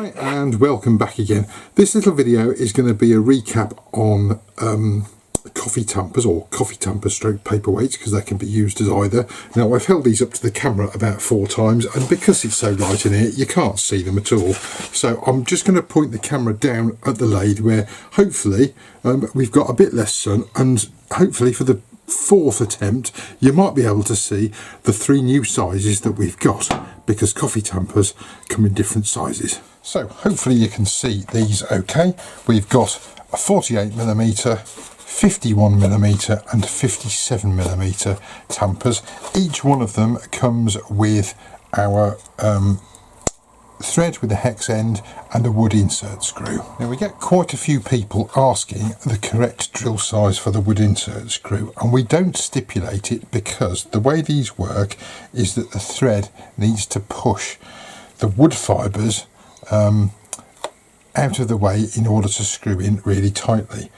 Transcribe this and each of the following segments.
Hi and welcome back again. This little video is going to be a recap on coffee tampers, or coffee tampers stroke paperweights, because they can be used as either. Now I've held these up to the camera about 4 times, and because it's so light in here you can't see them at all, so I'm just going to point the camera down at the lathe where hopefully we've got a bit less sun, and hopefully for the 4th attempt you might be able to see the 3 new sizes that we've got, because coffee tampers come in different sizes. So hopefully you can see these okay. We've got a 48mm, 51mm and 57mm tampers. Each one of them comes with our thread with a hex end and a wood insert screw. Now we get quite a few people asking the correct drill size for the wood insert screw, and we don't stipulate it because the way these work is that the thread needs to push the wood fibres out of the way in order to screw in really tightly,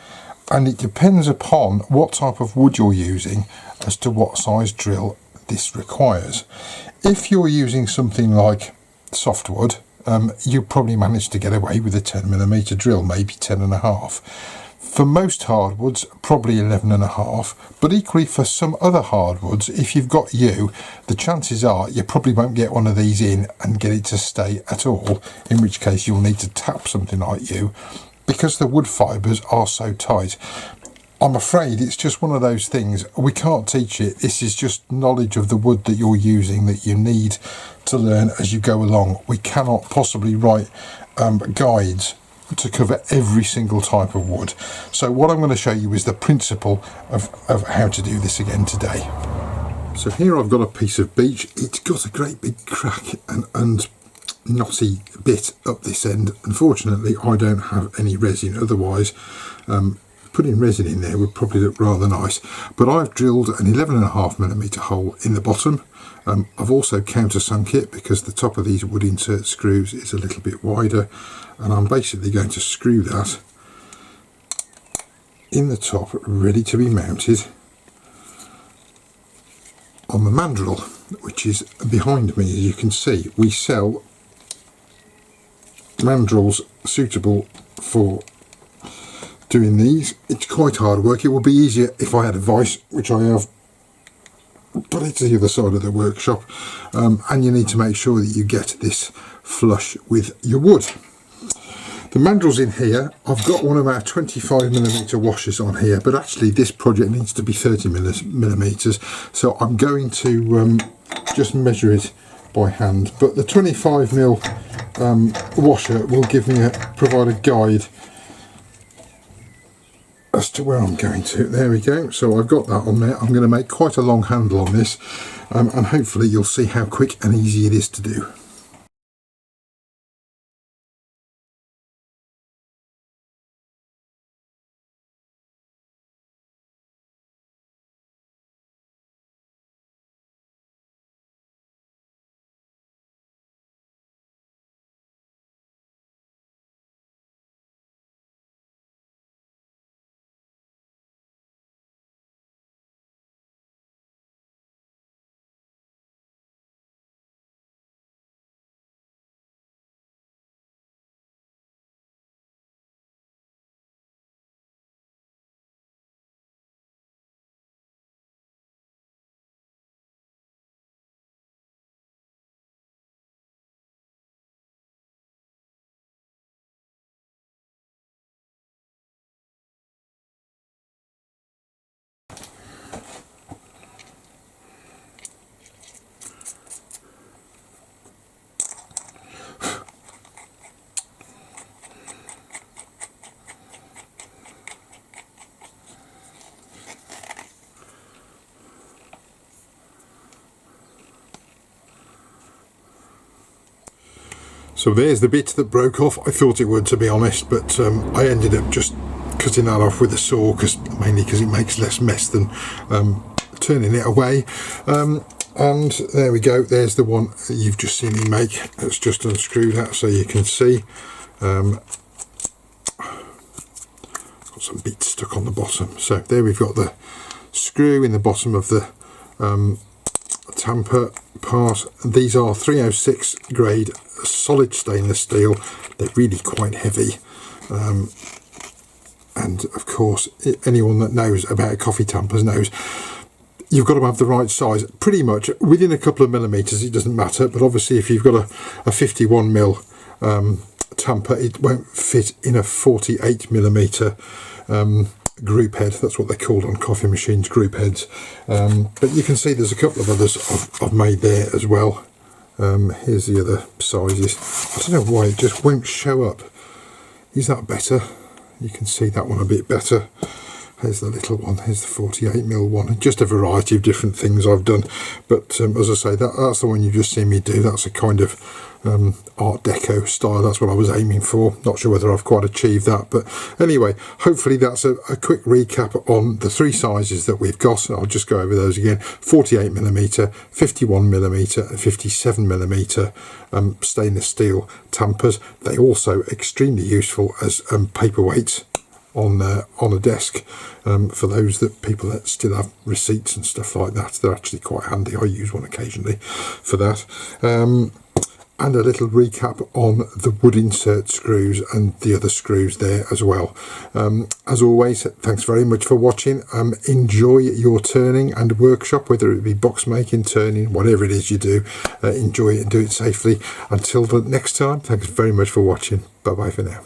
and it depends upon what type of wood you're using as to what size drill this requires. If you're using something like softwood, you probably manage to get away with a 10mm drill, maybe 10.5. For most hardwoods, probably 11.5, but equally for some other hardwoods, if you've got yew, the chances are you probably won't get one of these in and get it to stay at all, in which case you'll need to tap something like yew because the wood fibres are so tight. I'm afraid it's just one of those things, we can't teach it. This is just knowledge of the wood that you're using that you need to learn as you go along. We cannot possibly write guides to cover every single type of wood. So what I'm going to show you is the principle of how to do this again today. So here I've got a piece of beech. It's got a great big crack and knotty bit up this end. Unfortunately I don't have any resin, otherwise putting resin in there would probably look rather nice, but I've drilled an 11.5mm hole in the bottom. I've also countersunk it because the top of these wood insert screws is a little bit wider, and I'm basically going to screw that in the top, ready to be mounted on the mandrel, which is behind me. As you can see, we sell mandrels suitable for doing these. It's quite hard work. It would be easier if I had a vise, which I have, but it's the other side of the workshop, and you need to make sure that you get this flush with your wood. The mandrels in here, I've got one of our 25mm washers on here, but actually this project needs to be 30mm, so I'm going to just measure it by hand, but the 25mm washer will provide a guide as to where I'm going to. There we go. So I've got that on there. I'm going to make quite a long handle on this, and hopefully you'll see how quick and easy it is to do. So there's the bit that broke off. I thought it would, to be honest, but I ended up just cutting that off with a saw, mainly because it makes less mess than turning it away. And there we go, there's the one that you've just seen me make. Let's just unscrew that so you can see. Got some bits stuck on the bottom. So there we've got the screw in the bottom of the tamper part. These are 306 grade solid stainless steel. They're really quite heavy. And of course, anyone that knows about coffee tampers knows you've got to have the right size. Pretty much within a couple of millimetres, it doesn't matter. But obviously, if you've got a 51mm tamper, it won't fit in a 48mm group head. That's what they're called on coffee machines, group heads. But you can see there's a couple of others I've made there as well. Here's the other sizes. I don't know why it just won't show up. Is that better? You can see that one a bit better. Here's the little one. Here's the 48mm one. Just a variety of different things I've done. But as I say, that's the one you've just seen me do. That's a kind of Art Deco style. That's what I was aiming for. Not sure whether I've quite achieved that. But anyway, hopefully that's a quick recap on the three sizes that we've got. I'll just go over those again. 48mm, 51mm and 57mm stainless steel tampers. They also extremely useful as paperweights on a desk for those people that still have receipts and stuff like that. They're actually quite handy. I use one occasionally for that. And a little recap on the wood insert screws and the other screws there as well. As always, thanks very much for watching. Enjoy your turning and workshop, whether it be box making, turning, whatever it is you do. Enjoy it and do it safely. Until the next time, thanks very much for watching. Bye bye for now.